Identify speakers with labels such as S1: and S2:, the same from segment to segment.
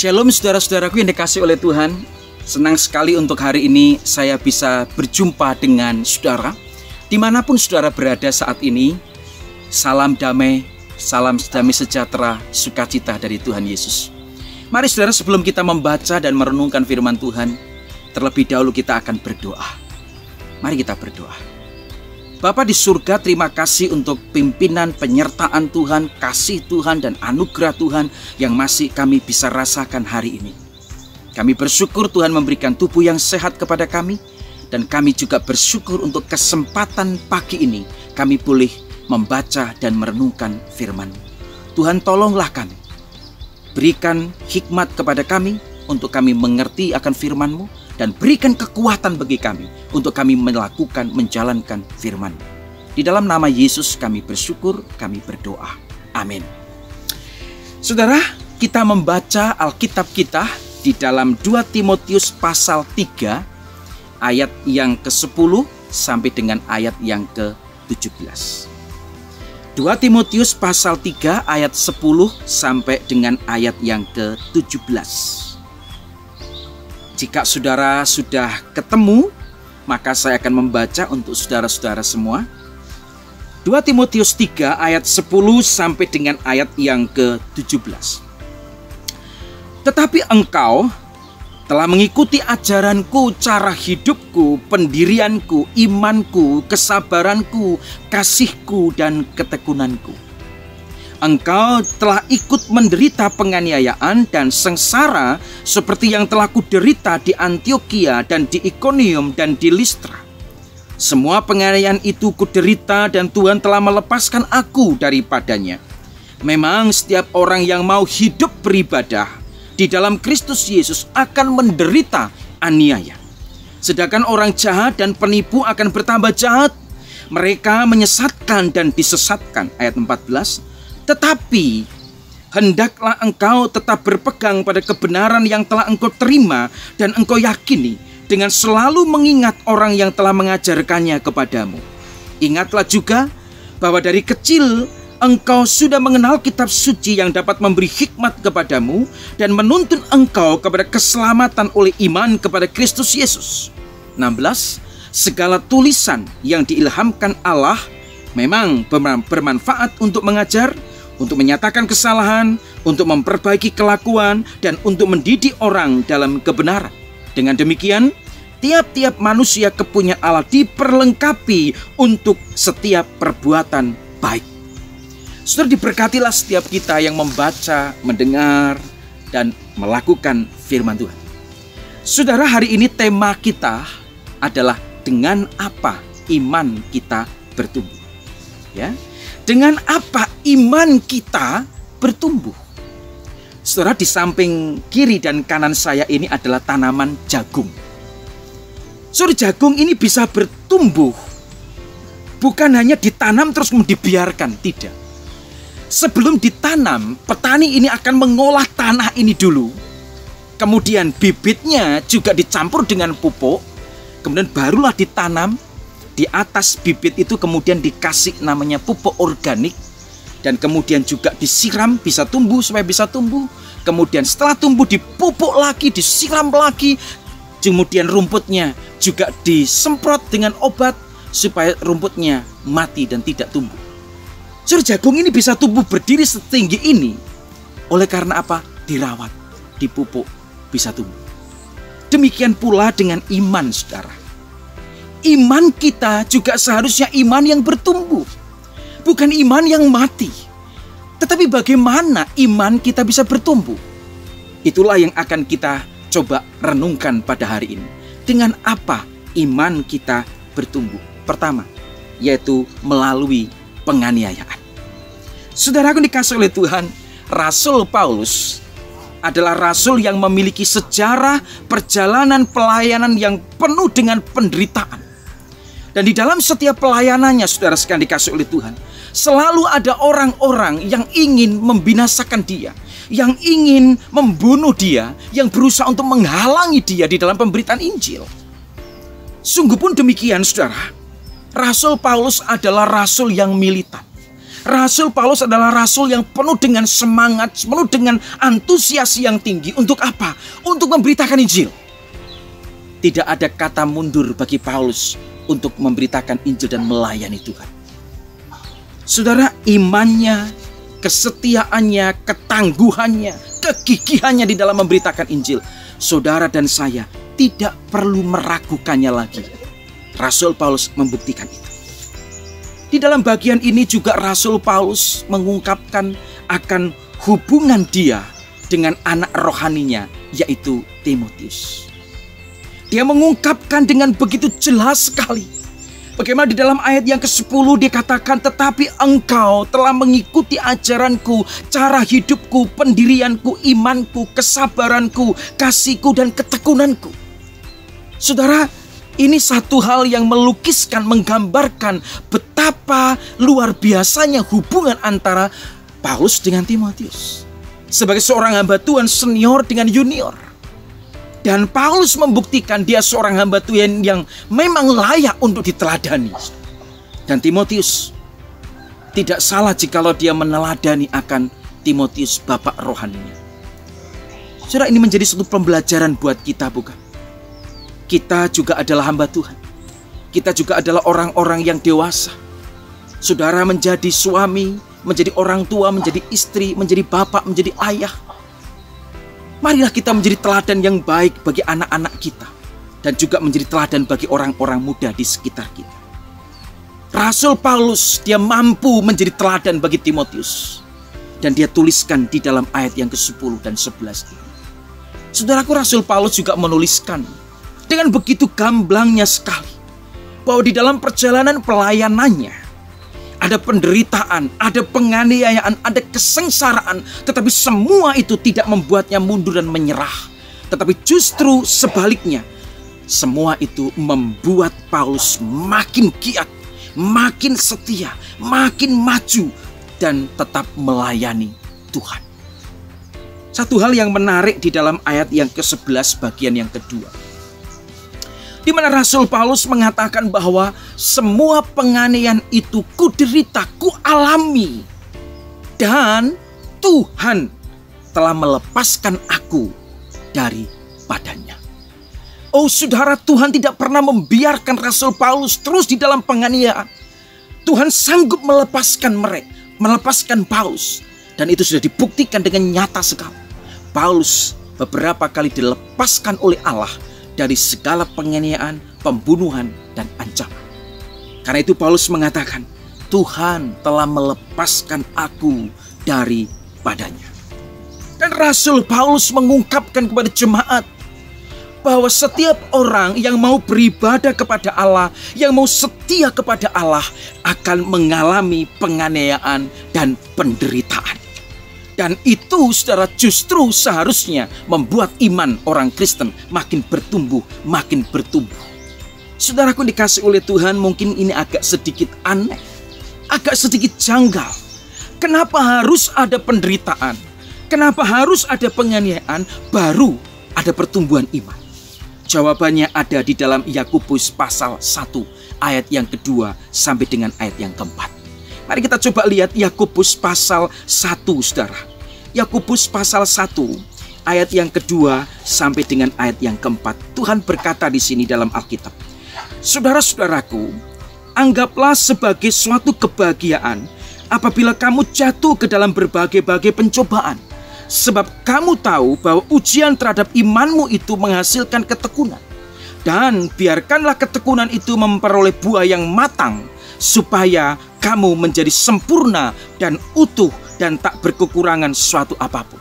S1: Shalom saudara-saudaraku yang dikasihi oleh Tuhan. Senang sekali untuk hari ini saya bisa berjumpa dengan saudara. Dimanapun saudara berada saat ini, salam damai sejahtera, sukacita dari Tuhan Yesus. Mari saudara, sebelum kita membaca dan merenungkan firman Tuhan, terlebih dahulu kita akan berdoa. Mari kita berdoa. Bapa di surga, terima kasih untuk pimpinan, penyertaan Tuhan, kasih Tuhan, dan anugerah Tuhan yang masih kami bisa rasakan hari ini. Kami bersyukur Tuhan memberikan tubuh yang sehat kepada kami, dan kami juga bersyukur untuk kesempatan pagi ini kami boleh membaca dan merenungkan firman. Tuhan, tolonglah kami, berikan hikmat kepada kami untuk kami mengerti akan firman-Mu, dan berikan kekuatan bagi kami untuk kami menjalankan firman. Di dalam nama Yesus kami bersyukur, kami berdoa. Amin. Saudara, kita membaca Alkitab kita di dalam 2 Timotius pasal 3 ayat yang ke-10 sampai dengan ayat yang ke-17. 2 Timotius pasal 3 ayat 10 sampai dengan ayat yang ke-17. Jika saudara sudah ketemu, maka saya akan membaca untuk saudara-saudara semua. 2 Timotius 3 ayat 10 sampai dengan ayat yang ke-17. Tetapi engkau telah mengikuti ajaranku, cara hidupku, pendirianku, imanku, kesabaranku, kasihku, dan ketekunanku. Engkau telah ikut menderita penganiayaan dan sengsara seperti yang telah kuderita di Antiokhia dan di Ikonium dan di Listra. Semua penganiayaan itu kuderita dan Tuhan telah melepaskan aku daripadanya. Memang setiap orang yang mau hidup beribadah di dalam Kristus Yesus akan menderita aniaya. Sedangkan orang jahat dan penipu akan bertambah jahat. Mereka menyesatkan dan disesatkan. Ayat 14. Tetapi hendaklah engkau tetap berpegang pada kebenaran yang telah engkau terima dan engkau yakini, dengan selalu mengingat orang yang telah mengajarkannya kepadamu. Ingatlah juga bahwa dari kecil engkau sudah mengenal kitab suci yang dapat memberi hikmat kepadamu dan menuntun engkau kepada keselamatan oleh iman kepada Kristus Yesus. 16. Segala tulisan yang diilhamkan Allah memang bermanfaat untuk mengajar, untuk menyatakan kesalahan, untuk memperbaiki kelakuan, dan untuk mendidik orang dalam kebenaran. Dengan demikian, tiap-tiap manusia kepunyaan Allah diperlengkapi untuk setiap perbuatan baik. Saudara, diberkatilah setiap kita yang membaca, mendengar, dan melakukan firman Tuhan. Saudara, hari ini tema kita adalah dengan apa iman kita bertumbuh. Ya, dengan apa iman kita bertumbuh? Saudara, di samping kiri dan kanan saya ini adalah tanaman jagung. Saudara, jagung ini bisa bertumbuh bukan hanya ditanam terus dibiarkan, tidak. Sebelum ditanam, petani ini akan mengolah tanah ini dulu. Kemudian bibitnya juga dicampur dengan pupuk. Kemudian barulah ditanam. Di atas bibit itu kemudian dikasih namanya pupuk organik. Dan kemudian juga disiram, bisa tumbuh supaya bisa tumbuh. Kemudian setelah tumbuh dipupuk lagi, disiram lagi. Kemudian rumputnya juga disemprot dengan obat supaya rumputnya mati dan tidak tumbuh. Saudara, jagung ini bisa tumbuh berdiri setinggi ini oleh karena apa? Dirawat, dipupuk, bisa tumbuh. Demikian pula dengan iman, saudara. Iman kita juga seharusnya iman yang bertumbuh, bukan iman yang mati. Tetapi bagaimana iman kita bisa bertumbuh? Itulah yang akan kita coba renungkan pada hari ini. Dengan apa iman kita bertumbuh? Pertama, yaitu melalui penganiayaan. Saudaraku dikasihi oleh Tuhan, Rasul Paulus adalah rasul yang memiliki sejarah perjalanan pelayanan yang penuh dengan penderitaan. Dan di dalam setiap pelayanannya, saudara sekalian dikasihi oleh Tuhan, selalu ada orang-orang yang ingin membinasakan dia, yang ingin membunuh dia, yang berusaha untuk menghalangi dia di dalam pemberitaan Injil. Sungguh pun demikian, saudara. Rasul Paulus adalah rasul yang militan. Rasul Paulus adalah rasul yang penuh dengan semangat, penuh dengan antusias yang tinggi. Untuk apa? Untuk memberitakan Injil. Tidak ada kata mundur bagi Paulus untuk memberitakan Injil dan melayani Tuhan. Saudara, imannya, kesetiaannya, ketangguhannya, kegigihannya di dalam memberitakan Injil, saudara dan saya tidak perlu meragukannya lagi. Rasul Paulus membuktikan itu. Di dalam bagian ini juga Rasul Paulus mengungkapkan akan hubungan dia dengan anak rohaninya, yaitu Timotius. Dia mengungkapkan dengan begitu jelas sekali bagaimana di dalam ayat yang ke-10 dikatakan, tetapi engkau telah mengikuti ajaranku, cara hidupku, pendirianku, imanku, kesabaranku, kasihku, dan ketekunanku. Saudara, ini satu hal yang melukiskan, menggambarkan betapa luar biasanya hubungan antara Paulus dengan Timotius. Sebagai seorang hamba Tuhan senior dengan junior. Dan Paulus membuktikan dia seorang hamba Tuhan yang memang layak untuk diteladani. Dan Timotius tidak salah jikalau dia meneladani akan Timotius bapak rohaninya. Saudara, ini menjadi satu pembelajaran buat kita, bukan? Kita juga adalah hamba Tuhan. Kita juga adalah orang-orang yang dewasa. Saudara menjadi suami, menjadi orang tua, menjadi istri, menjadi bapak, menjadi ayah. Marilah kita menjadi teladan yang baik bagi anak-anak kita. Dan juga menjadi teladan bagi orang-orang muda di sekitar kita. Rasul Paulus, dia mampu menjadi teladan bagi Timotius. Dan dia tuliskan di dalam ayat yang ke-10 dan 11 ini. Saudaraku, Rasul Paulus juga menuliskan dengan begitu gamblangnya sekali bahwa di dalam perjalanan pelayanannya ada penderitaan, ada penganiayaan, ada kesengsaraan. Tetapi semua itu tidak membuatnya mundur dan menyerah. Tetapi justru sebaliknya, semua itu membuat Paulus makin giat, makin setia, makin maju, dan tetap melayani Tuhan. Satu hal yang menarik di dalam ayat yang ke-11 bagian yang kedua, di mana Rasul Paulus mengatakan bahwa semua penganiayaan itu kuderita, kualami, dan Tuhan telah melepaskan aku daripadanya. Oh saudara, Tuhan tidak pernah membiarkan Rasul Paulus terus di dalam penganiayaan. Tuhan sanggup melepaskan Paulus, dan itu sudah dibuktikan dengan nyata sekali. Paulus beberapa kali dilepaskan oleh Allah dari segala penganiayaan, pembunuhan, dan ancaman. Karena itu Paulus mengatakan, Tuhan telah melepaskan aku daripadanya. Dan Rasul Paulus mengungkapkan kepada jemaat bahwa setiap orang yang mau beribadah kepada Allah, yang mau setia kepada Allah, akan mengalami penganiayaan dan penderitaan. Dan itu saudara justru seharusnya membuat iman orang Kristen makin bertumbuh, makin bertumbuh. Saudaraku dikasih oleh Tuhan, mungkin ini agak sedikit aneh, agak sedikit janggal. Kenapa harus ada penderitaan? Kenapa harus ada penganiayaan baru ada pertumbuhan iman? Jawabannya ada di dalam Yakobus pasal 1 ayat yang kedua sampai dengan ayat yang keempat. Mari kita coba lihat Yakobus pasal 1, saudara. Yakobus pasal 1 ayat yang kedua sampai dengan ayat yang keempat. Tuhan berkata di sini dalam Alkitab, saudara-saudaraku, anggaplah sebagai suatu kebahagiaan apabila kamu jatuh ke dalam berbagai-bagai pencobaan. Sebab kamu tahu bahwa ujian terhadap imanmu itu menghasilkan ketekunan. Dan biarkanlah ketekunan itu memperoleh buah yang matang, supaya kamu menjadi sempurna dan utuh dan tak berkekurangan suatu apapun.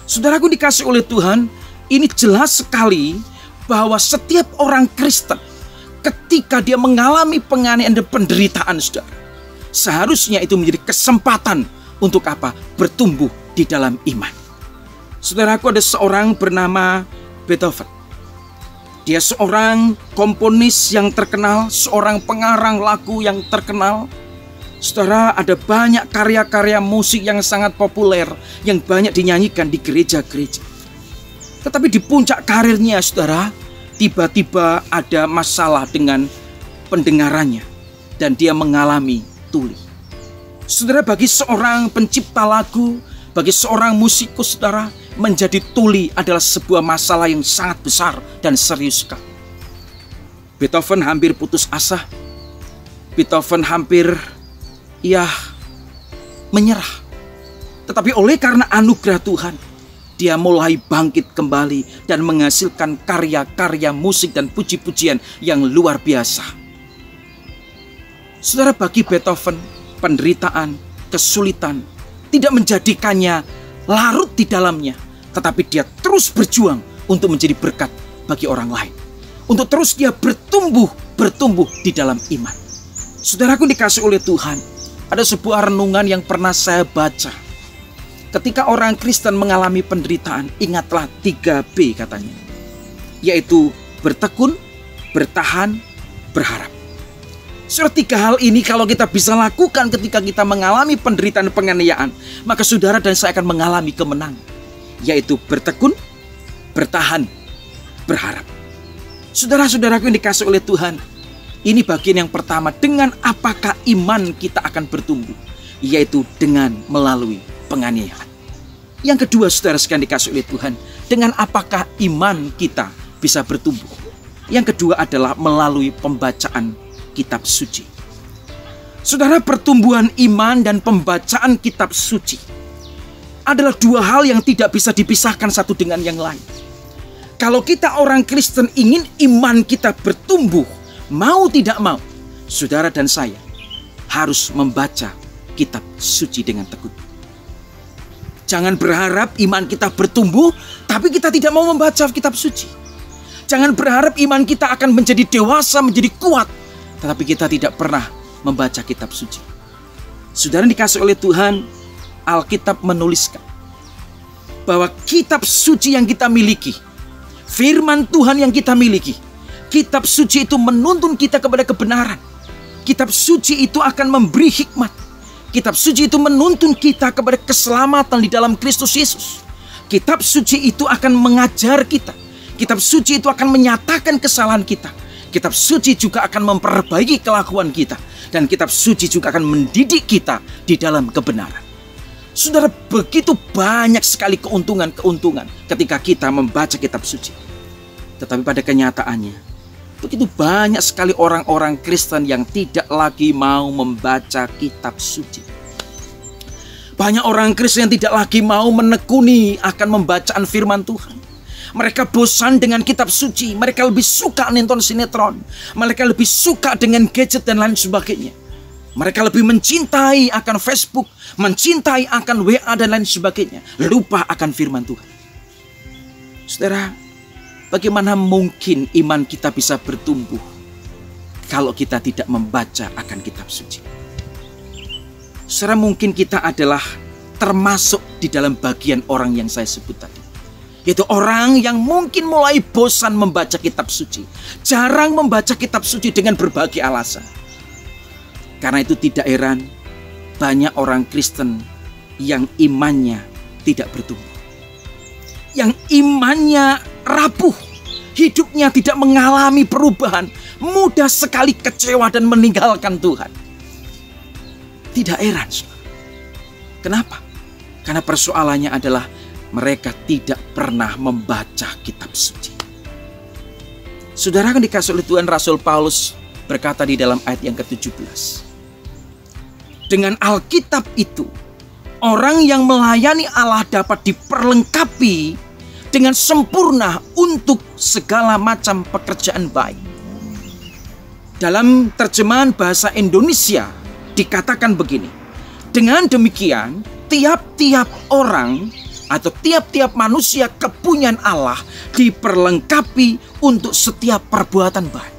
S1: Saudaraku dikasih oleh Tuhan, ini jelas sekali bahwa setiap orang Kristen ketika dia mengalami penganiayaan dan penderitaan, saudara, seharusnya itu menjadi kesempatan untuk apa? Bertumbuh di dalam iman. Saudaraku, ada seorang bernama Beethoven. Dia seorang komponis yang terkenal, seorang pengarang lagu yang terkenal. Saudara, ada banyak karya-karya musik yang sangat populer yang banyak dinyanyikan di gereja-gereja. Tetapi di puncak karirnya, saudara, tiba-tiba ada masalah dengan pendengarannya dan dia mengalami tuli. Saudara, bagi seorang pencipta lagu, bagi seorang musikus, saudara, menjadi tuli adalah sebuah masalah yang sangat besar dan serius sekali. Beethoven hampir putus asa. Beethoven hampir menyerah. Tetapi oleh karena anugerah Tuhan, dia mulai bangkit kembali dan menghasilkan karya-karya musik dan puji-pujian yang luar biasa. Saudara, bagi Beethoven, penderitaan, kesulitan tidak menjadikannya larut di dalamnya, tetapi dia terus berjuang untuk menjadi berkat bagi orang lain. Untuk terus dia bertumbuh di dalam iman. Saudaraku dikasih oleh Tuhan, ada sebuah renungan yang pernah saya baca. Ketika orang Kristen mengalami penderitaan, ingatlah 3B katanya. Yaitu bertekun, bertahan, berharap. Saudara, 3 hal ini kalau kita bisa lakukan ketika kita mengalami penderitaan penganiayaan, maka saudara dan saya akan mengalami kemenangan. Yaitu bertekun, bertahan, berharap. Saudara-saudaraku yang dikasih oleh Tuhan, ini bagian yang pertama, dengan apakah iman kita akan bertumbuh? Yaitu dengan melalui penganiayaan. Yang kedua, saudara sekalian dikasih oleh Tuhan, dengan apakah iman kita bisa bertumbuh? Yang kedua adalah melalui pembacaan kitab suci. Saudara, pertumbuhan iman dan pembacaan kitab suci adalah 2 hal yang tidak bisa dipisahkan satu dengan yang lain. Kalau kita orang Kristen ingin iman kita bertumbuh, mau tidak mau, saudara dan saya harus membaca kitab suci dengan tekun. Jangan berharap iman kita bertumbuh, tapi kita tidak mau membaca kitab suci. Jangan berharap iman kita akan menjadi dewasa, menjadi kuat, tetapi kita tidak pernah membaca kitab suci. Saudara dikasih oleh Tuhan, Alkitab menuliskan bahwa kitab suci yang kita miliki, firman Tuhan yang kita miliki, kitab suci itu menuntun kita kepada kebenaran. Kitab suci itu akan memberi hikmat. Kitab suci itu menuntun kita kepada keselamatan di dalam Kristus Yesus. Kitab suci itu akan mengajar kita. Kitab suci itu akan menyatakan kesalahan kita. Kitab suci juga akan memperbaiki kelakuan kita. Dan kitab suci juga akan mendidik kita di dalam kebenaran. Saudara, begitu banyak sekali keuntungan ketika kita membaca kitab suci. Tetapi pada kenyataannya, begitu banyak sekali orang-orang Kristen yang tidak lagi mau membaca kitab suci. Banyak orang Kristen yang tidak lagi mau menekuni akan pembacaan firman Tuhan. Mereka bosan dengan kitab suci. Mereka lebih suka nonton sinetron. Mereka lebih suka dengan gadget dan lain sebagainya. Mereka lebih mencintai akan Facebook, mencintai akan WA dan lain sebagainya. Lupa akan firman Tuhan. Saudara, bagaimana mungkin iman kita bisa bertumbuh kalau kita tidak membaca akan kitab suci? Saudara, mungkin kita adalah termasuk di dalam bagian orang yang saya sebut tadi. Yaitu orang yang mungkin mulai bosan membaca kitab suci. Jarang membaca kitab suci dengan berbagai alasan. Karena itu tidak heran banyak orang Kristen yang imannya tidak bertumbuh. Yang imannya rapuh, hidupnya tidak mengalami perubahan, mudah sekali kecewa dan meninggalkan Tuhan. Tidak heran, saudara. Kenapa? Karena persoalannya adalah mereka tidak pernah membaca kitab suci. Saudara, kan dikasih oleh Tuhan, Rasul Paulus berkata di dalam ayat yang ke-17. Dengan Alkitab itu, orang yang melayani Allah dapat diperlengkapi dengan sempurna untuk segala macam pekerjaan baik. Dalam terjemahan bahasa Indonesia dikatakan begini. Dengan demikian, tiap-tiap orang atau tiap-tiap manusia kepunyaan Allah diperlengkapi untuk setiap perbuatan baik.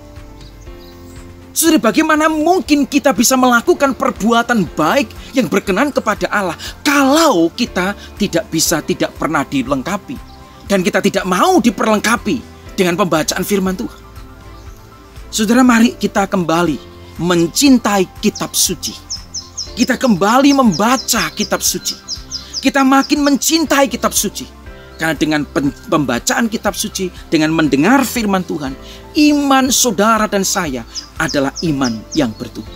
S1: Saudara, bagaimana mungkin kita bisa melakukan perbuatan baik yang berkenan kepada Allah kalau kita tidak pernah dilengkapi dan kita tidak mau diperlengkapi dengan pembacaan firman Tuhan? Saudara, mari kita kembali mencintai kitab suci. Kita kembali membaca kitab suci. Kita makin mencintai kitab suci. Karena dengan pembacaan kitab suci, dengan mendengar firman Tuhan, iman saudara dan saya adalah iman yang bertumbuh.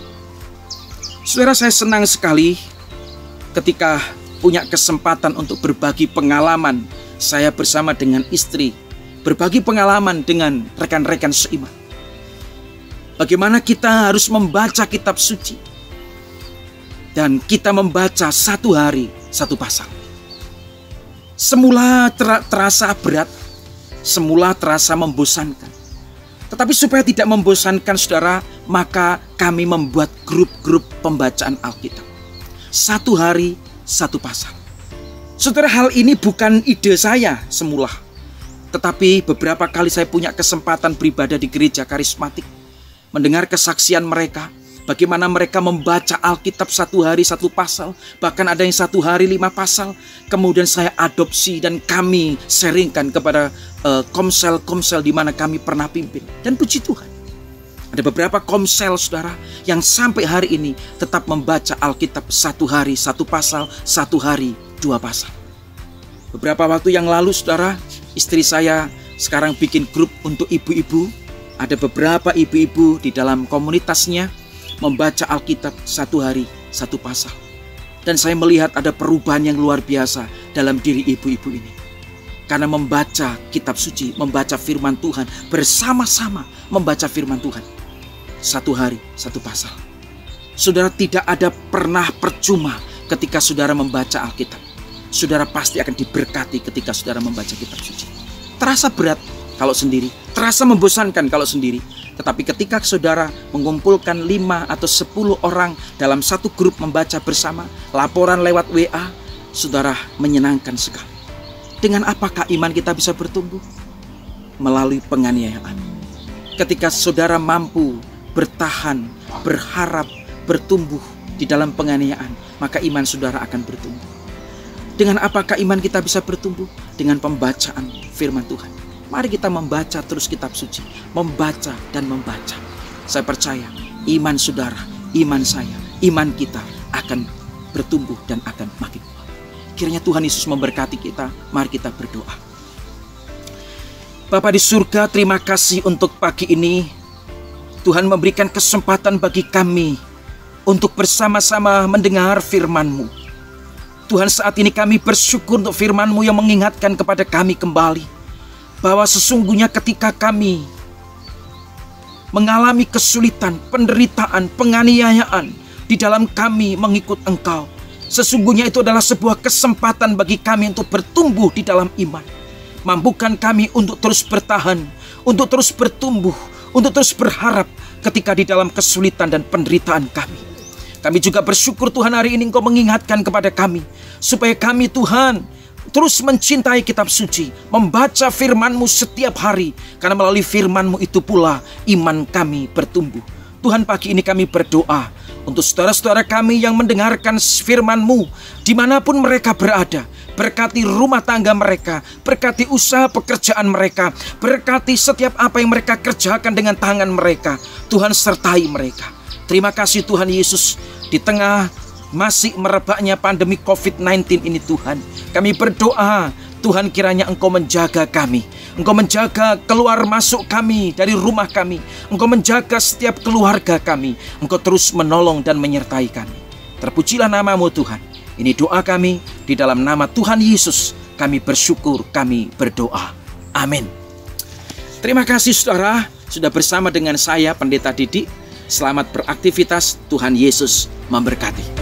S1: Saudara, saya senang sekali ketika punya kesempatan untuk berbagi pengalaman saya bersama dengan istri, berbagi pengalaman dengan rekan-rekan seiman. Bagaimana kita harus membaca kitab suci, dan kita membaca satu hari satu pasal. Semula terasa berat, semula terasa membosankan. Tetapi supaya tidak membosankan saudara, maka kami membuat grup-grup pembacaan Alkitab. Satu hari satu pasal. Saudara, hal ini bukan ide saya semula. Tetapi beberapa kali saya punya kesempatan beribadah di gereja karismatik, mendengar kesaksian mereka, bagaimana mereka membaca Alkitab satu hari satu pasal, bahkan ada yang satu hari 5 pasal. Kemudian saya adopsi dan kami sharingkan kepada komsel-komsel di mana kami pernah pimpin. Dan puji Tuhan, ada beberapa komsel saudara yang sampai hari ini tetap membaca Alkitab satu hari satu pasal, satu hari 2 pasal. Beberapa waktu yang lalu saudara, istri saya sekarang bikin grup untuk ibu-ibu. Ada beberapa ibu-ibu di dalam komunitasnya membaca Alkitab satu hari satu pasal. Dan saya melihat ada perubahan yang luar biasa dalam diri ibu-ibu ini. Karena membaca kitab suci, membaca firman Tuhan, bersama-sama membaca firman Tuhan. Satu hari satu pasal. Saudara, tidak ada pernah percuma ketika saudara membaca Alkitab. Saudara pasti akan diberkati ketika saudara membaca kitab suci. Terasa berat kalau sendiri, terasa membosankan kalau sendiri. Tetapi ketika saudara mengumpulkan 5 atau 10 orang dalam satu grup membaca bersama, laporan lewat WA, saudara, menyenangkan sekali. Dengan apakah iman kita bisa bertumbuh? Melalui penganiayaan. Ketika saudara mampu bertahan, berharap, bertumbuh di dalam penganiayaan, maka iman saudara akan bertumbuh. Dengan apakah iman kita bisa bertumbuh? Dengan pembacaan firman Tuhan. Mari kita membaca terus kitab suci, membaca dan membaca. Saya percaya iman saudara, iman saya, iman kita akan bertumbuh dan akan makin kuat. Kiranya Tuhan Yesus memberkati kita. Mari kita berdoa. Bapa di surga, terima kasih untuk pagi ini. Tuhan memberikan kesempatan bagi kami untuk bersama-sama mendengar firman-Mu. Tuhan, saat ini kami bersyukur untuk firman-Mu yang mengingatkan kepada kami kembali bahwa sesungguhnya ketika kami mengalami kesulitan, penderitaan, penganiayaan di dalam kami mengikut Engkau, sesungguhnya itu adalah sebuah kesempatan bagi kami untuk bertumbuh di dalam iman. Mampukan kami untuk terus bertahan, untuk terus bertumbuh, untuk terus berharap ketika di dalam kesulitan dan penderitaan kami. Kami juga bersyukur Tuhan, hari ini Engkau mengingatkan kepada kami supaya kami Tuhan terus mencintai kitab suci, membaca firman-Mu setiap hari, karena melalui firman-Mu itu pula iman kami bertumbuh. Tuhan, pagi ini kami berdoa untuk saudara-saudara kami yang mendengarkan firman-Mu dimanapun mereka berada. Berkati rumah tangga mereka, berkati usaha pekerjaan mereka, berkati setiap apa yang mereka kerjakan dengan tangan mereka. Tuhan, sertai mereka. Terima kasih Tuhan Yesus, di tengah masih merebaknya pandemi COVID-19 ini Tuhan, kami berdoa Tuhan, kiranya Engkau menjaga kami, Engkau menjaga keluar masuk kami dari rumah kami, Engkau menjaga setiap keluarga kami, Engkau terus menolong dan menyertai kami. Terpujilah nama-Mu Tuhan. Ini doa kami di dalam nama Tuhan Yesus. Kami bersyukur, kami berdoa. Amin. Terima kasih saudara sudah bersama dengan saya Pendeta Didik. Selamat beraktivitas, Tuhan Yesus memberkati.